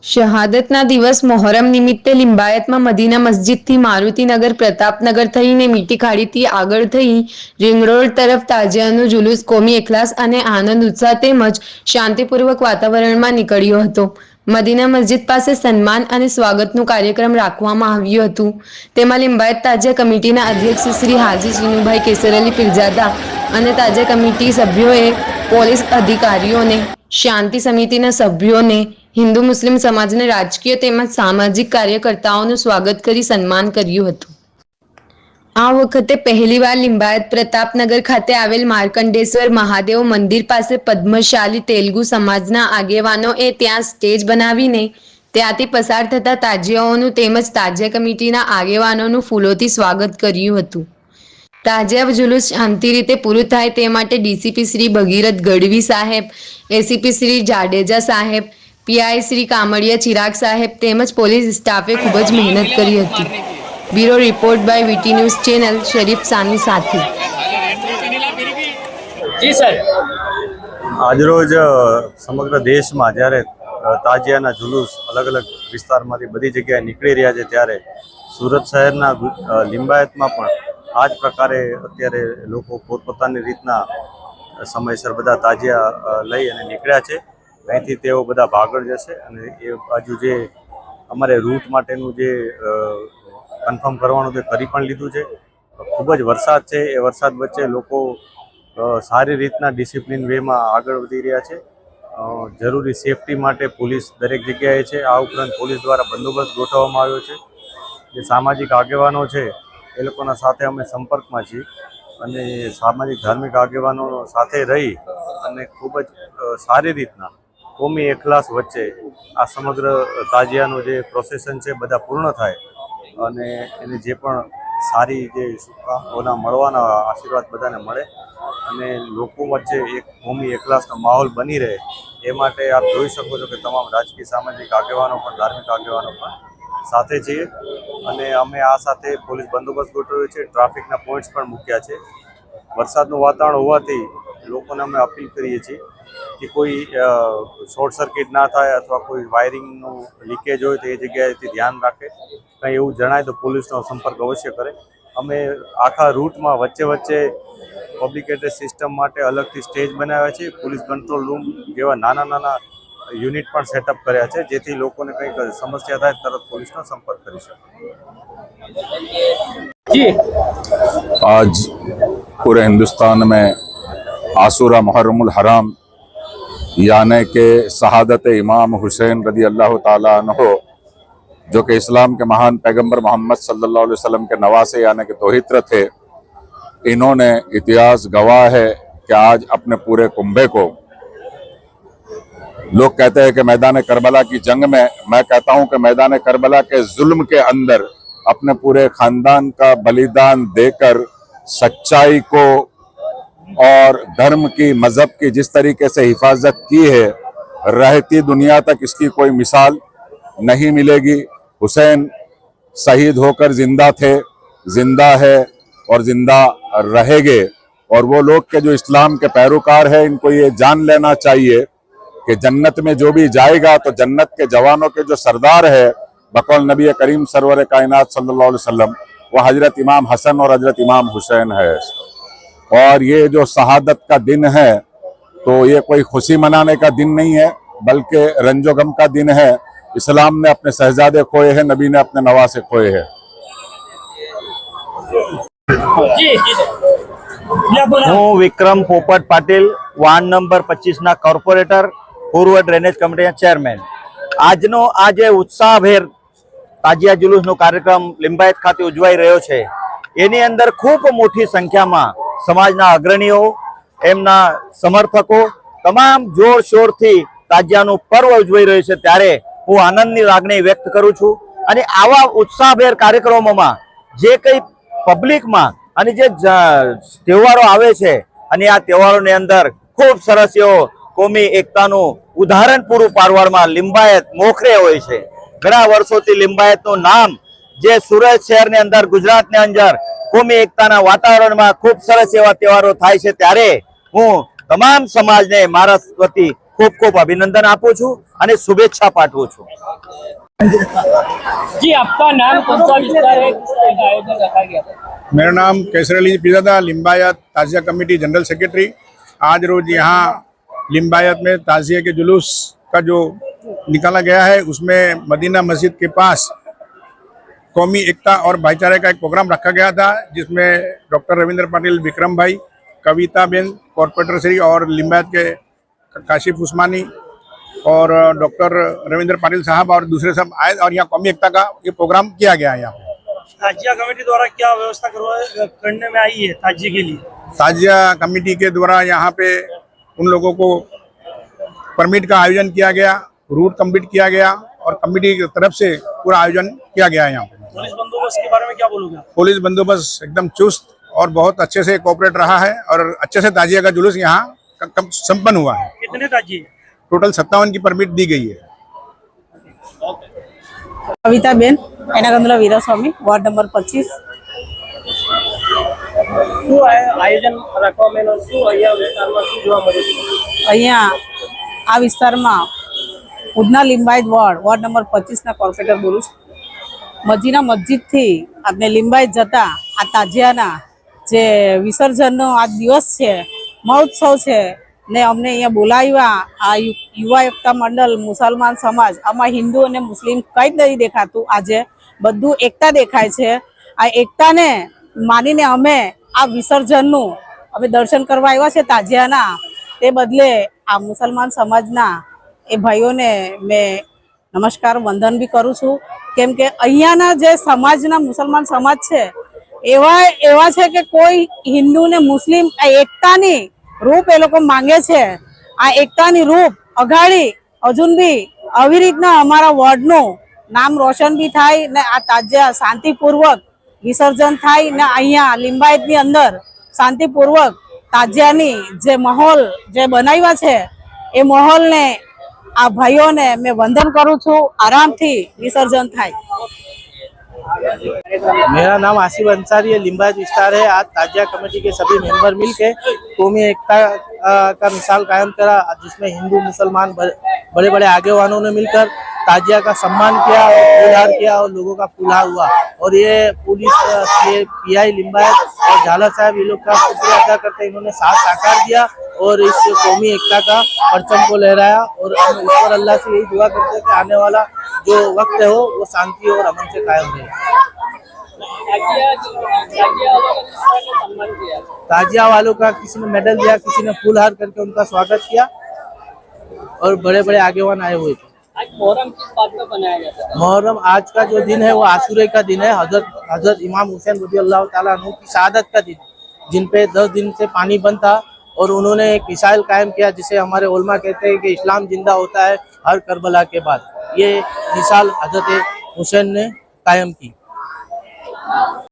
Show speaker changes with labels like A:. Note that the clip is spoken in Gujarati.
A: શહાદતના દિવસ મોહરમ નિમિત્તે લિંબાયતમાં મદીના મસ્જિદથી મારુતિનગર પ્રતાપનગર થઈને મીઠી ખાડીથી આગળ થઈ રિંગ રોડ તરફ તાજિયાનું જુલુસ કોમી એખલાસ અને આનંદ ઉત્સાહ તેમજ શાંતિપૂર્વક વાતાવરણમાં નીકળ્યો હતો। મદીના મસ્જિદ પાસે સન્માન અને સ્વાગતનું કાર્યક્રમ રાખવામાં આવ્યું હતું। તેમાં લિંબાયત તાજિયા કમિટીના અધ્યક્ષ શ્રી હાજી ચીનુભાઈ કેસરઅલી પીરજાદા અને તાજિયા કમિટી સભ્યોએ પોલીસ અધિકારીઓને, શાંતિ સમિતિના સભ્યોને, હિન્દુ મુસ્લિમ સમાજને રાજકીય તેમજ સામાજિક કાર્યકર્તાઓનું સ્વાગત કરી સન્માન કર્યું હતું। આ વખતે પહેલીવાર લિંબાયત પ્રતાપનગર ખાતે આવેલ માર્કંડેશ્વર મહાદેવ મંદિર પાસે પદ્મશાલી તેલુગુ સમાજના આગેવાનોએ ત્યાં સ્ટેજ બનાવીને ત્યાંથી પસાર થતા તાજિયાઓનું તેમજ તાજિયા કમિટીના આગેવાનોનું ફૂલોથી સ્વાગત કર્યું હતું। તાજિયા જુલુસ શાંતિ રીતે પૂરું થાય તે માટે ડીસીપી શ્રી ભગીરથ ગઢવી સાહેબ, એસીપી શ્રી જાડેજા સાહેબ, પીઆઈ શ્રી કામડિયા ચિરાગ સાહેબ તેમજ પોલીસ સ્ટાફે ખૂબ જ મહેનત કરી હતી। Bureau report by VT news channel, Sharif Sani સાથે।
B: જી સર,
C: આજરોજ સમગ્ર દેશમાં જ્યારે તાજિયાના જુલુસ અલગ અલગ વિસ્તારમાંથી બધી જગ્યાએ નીકળી રહ્યા છે ત્યારે સુરત શહેરના લિંબાયતમાં પણ આ જ પ્રકારે અત્યારે લોકો પોતપોતાની રીતના સમયસર બધા તાજિયા લઈ અને નીકળ્યા છે। અહીંથી તેઓ બધા ભાગળ જશે અને એ બાજુ જે અમારે રૂટ માટેનું જે કન્ફર્મ કરવાનું તે કરી પણ લીધું છે। ખૂબ જ વરસાદ છે, એ વરસાદ વચ્ચે લોકો સારી રીતના ડિસિપ્લિન વેમાં આગળ વધી રહ્યા છે। જરૂરી સેફટી માટે પોલીસ દરેક જગ્યાએ છે। આ ઉપરાંત પોલીસ દ્વારા બંદોબસ્ત ગોઠવવામાં આવ્યો છે। જે સામાજિક આગેવાનો છે એ લોકોના સાથે અમે સંપર્કમાં છીએ અને સામાજિક ધાર્મિક આગેવાનો સાથે રહી અને ખૂબ જ સારી રીતના કોમી એખલાસ વચ્ચે આ સમગ્ર તાજિયાનું જે પ્રોસેસન છે બધા પૂર્ણ થાય અને એને જે પણ સારી જે શુભકામના મળવાના આશીર્વાદ બધાને મળે અને લોકો વચ્ચે એક કોમી એખલાસનો માહોલ બની રહે એ માટે આપ જોઈ શકો છો કે તમામ રાજકીય સામાજિક આગેવાનો પણ ધાર્મિક આગેવાનો પણ સાથે છીએ અને અમે આ સાથે પોલીસ બંદોબસ્ત ગોઠવ્યો છે। ટ્રાફિકના પોઈન્ટ્સ પણ મૂક્યા છે। વરસાદનું વાતાવરણ હોવાથી લોકોને અમે અપીલ કરીએ છીએ કે કોઈ શોર્ટ સર્કિટ ના થાય અથવા કોઈ વાયરિંગનું લીકેજ હોય તો એ જગ્યાએથી ધ્યાન રાખે। કંઈ એવું જણાય તો પોલીસનો સંપર્ક અવશ્ય કરે। અમે આખા રૂટમાં વચ્ચે વચ્ચે પબ્લિક એડ્રેસ સિસ્ટમ માટે અલગથી સ્ટેજ બનાવ્યા છે। પોલીસ કંટ્રોલ રૂમ જેવા નાના નાના यूनिट પણ સેટઅપ કર્યા છે જેથી લોકોને કંઈક સમસ્યા થાય તરત પોલીસનો સંપર્ક કરી શકે।
D: आज पूरे हिंदुस्तान में आशूरा मुहर्रमुल हराम यानी के शहादत इमाम हुसैन रदी अल्लाह ताला अन्हो जो कि इस्लाम के महान पैगंबर मोहम्मद सल्लल्लाहु अलैहि वसल्लम के नवासे यानी कि दोहित्र थे, इन्होंने इतिहास गवाह है कि आज अपने पूरे कुंभे को, लोग कहते हैं कि मैदान करबला की जंग में, मैं कहता हूं कि मैदान करबला के जुल्म के अंदर अपने पूरे खानदान का बलिदान देकर सच्चाई को और धर्म की, मजहब की जिस तरीके से हिफाजत की है, रहती दुनिया तक इसकी कोई मिसाल नहीं मिलेगी। हुसैन शहीद होकर जिंदा थे, जिंदा है और जिंदा रहेंगे। और वो लोग के जो इस्लाम के पैरोकार हैं इनको ये जान लेना चाहिए कि जन्नत में जो भी जाएगा तो जन्नत के जवानों के जो सरदार है बकौल नबी करीम सरवर कायनात सल्लल्लाहु अलैहि वसल्लम वो हजरत इमाम हसन और हजरत इमाम हुसैन है। और ये जो शहादत का दिन है तो ये कोई खुशी मनाने का दिन नहीं है बल्कि रंजो गम का दिन है। इस्लाम ने अपने शहजादे खोए हैं, नबी ने अपने नवासे खोए हैं।
E: હું વિક્રમ પોપટ પાટીલ, વાર્ડ નંબર 25ના કોર્પોરેટર, પૂર્વ ડ્રેનેજ કમિટીના ચેરમેન। આજનો આ જે ઉત્સાહભેર તાજિયા જુલુસનો કાર્યક્રમ લિંબાયત ખાતે ઉજવાઈ રહ્યો છે એની અંદર ખૂબ મોટી સંખ્યામાં સમાજના અગ્રણીઓ, એમના સમર્થકો તમામ જોરશોરથી તાજિયાનું પર્વ ઉજવાઈ રહ્યું છે ત્યારે હું આનંદની લાગણી વ્યક્ત કરું છું। અને આવા ઉત્સાહભેર કાર્યક્રમોમાં જે કંઈ પબ્લિકમાં અને જે તહેવારો આવે છે અને આ તહેવારોની અંદર ખૂબ સરસ એવો કોમી એકતાનું ઉદાહરણ પૂરું પાડવામાં લિંબાયત મોખરે હોય છે। ઘણા વર્ષોથી લિંબાયતનું નામ જે સુરત શહેરની અંદર, ગુજરાતની અંદર કોમી એકતાના વાતાવરણમાં ખૂબ સરસ એવા તહેવારો થાય છે ત્યારે હું તમામ સમાજને મારા વતી ખૂબ ખૂબ અભિનંદન આપું છું અને શુભેચ્છા પાઠવું છું।
B: जी, आपका नाम कौन सा विस्तार है, किस तरह का आयोजन रखा गया था?
F: मेरा नाम Kaiser Ali Pirzada, Limbayat Tazia committee general secretary. आज रोज यहाँ लिम्बायत में ताज़िया के जुलूस का जो निकाला गया है उसमें मदीना मस्जिद के पास कौमी एकता और भाईचारे का एक प्रोग्राम रखा गया था, जिसमें डॉक्टर रविंद्र पाटिल विक्रम भाई, कविता बेन कॉर्पोरेटर श्री और लिम्बायत के काशिफ उस्मानी और डॉक्टर रविंद्र पाटिल साहब और दूसरे सब आए और यहाँ कौमी एकता का ये प्रोग्राम किया गया है। यहाँ पे
B: ताजिया कमेटी द्वारा क्या व्यवस्था करने में आई है ताजिए के लिए?
F: ताजिया कमेटी के द्वारा यहाँ पे उन लोगों को परमिट का आयोजन किया गया, रूट कंप्लीट किया गया और कमेटी की तरफ से पूरा आयोजन किया गया है। यहाँ पे
B: पुलिस बंदोबस्त के बारे में क्या बोलोगे?
F: पुलिस बंदोबस्त एकदम चुस्त और बहुत अच्छे से कोऑपरेट रहा है और अच्छे से ताजिया का जुलूस यहाँ संपन्न हुआ है।
B: कितने ताजिए?
F: टोटल 57 की परमिट दी गई है।
G: कविता बेन एनागंदला वीरास्वामी वार्ड नंबर 25।
B: શું આયોજન રાખવામાં આવેલું? શું અહીંયા વિસ્તારમાં શું જોવા મળ્યું?
G: અહીંયા આ વિસ્તારમાં Udhna Limbayat ward number 25 corporator બોલું છું। મદીના મસ્જિદથી આપણે લિંબાયત જતા આ તાજિયાના જે વિસર્જનનો આ દિવસ છે, મહોત્સવ છે ને અમને અહીંયા બોલાવ્યા આ યુવા એકતા મંડળ મુસલમાન સમાજ, આમાં હિન્દુ અને મુસ્લિમ કંઈ જ નથી દેખાતું। આજે બધું એકતા દેખાય છે। આ એકતાને માનીને અમે આ વિસર્જનનું અમે દર્શન કરવા આવ્યા છે તાજિયાના, તે બદલે આ મુસલમાન સમાજના એ ભાઈઓને મેં નમસ્કાર વંદન બી કરું છું, કેમ કે અહીંયાના જે સમાજના મુસલમાન સમાજ છે એવા છે કે કોઈ હિન્દુ ને મુસ્લિમ આ એકતાની રૂપ એ લોકો માંગે છે। આ એકતાની રૂપ અગાડી હજુન બી આવી રીતના અમારા વોર્ડનું નામ રોશન બી થાય ને આ તાજિયા શાંતિપૂર્વક વિસર્જન થાય ને અહીંયા લિંબાયતની અંદર શાંતિપૂર્વક તાજિયાની જે માહોલ જે બનાવ્યા છે એ માહોલને આ ભાઈઓને મેં વંદન કરું છું। આરામથી વિસર્જન થાય।
H: मेरा नाम आसिफ अंसारी है, लिम्बायत विस्तार है। आज ताजिया कमेटी के सभी मेंबर मिलकर कौमी एकता का मिसाल कायम करा, जिसमें हिंदू मुसलमान बड़े बड़े आगेवानों ने मिलकर ताजिया का सम्मान किया और फूलहार किया और लोगों का फूलहार हुआ। और ये पुलिस, ये पीआई लिम्बायत और झाला साहब ये लोग का शुक्रिया अदा करते, इन्होंने साथ साकार दिया और इस कौमी एकता का परचम को लहराया। और हम ईश्वर अल्लाह से यही दुआ करते हैं कि आने वाला जो वक्त है वो शांति और अमन से कायम रहे। ताजिया वालों का किसी ने मेडल दिया, किसी ने फूलहार करके उनका स्वागत किया और बड़े बड़े आगेवान आए हुए थे।
B: आज मोहर्रम किस बात पर मनाया जाता है?
H: मुहर्रम आज का जो दिन है वो आशूरे का दिन है, हजरत इमाम हुसैन रज़ी अल्लाह ताला अन्हु की शहादत का दिन, जिन पे 10 दिन से पानी बंद था और उन्होंने एक मिसाइल कायम किया, जिसे हमारे उलमा कहते हैं कि इस्लाम जिंदा होता है हर करबला के बाद। ये मिसाल हजरत हुसैन ने कायम की।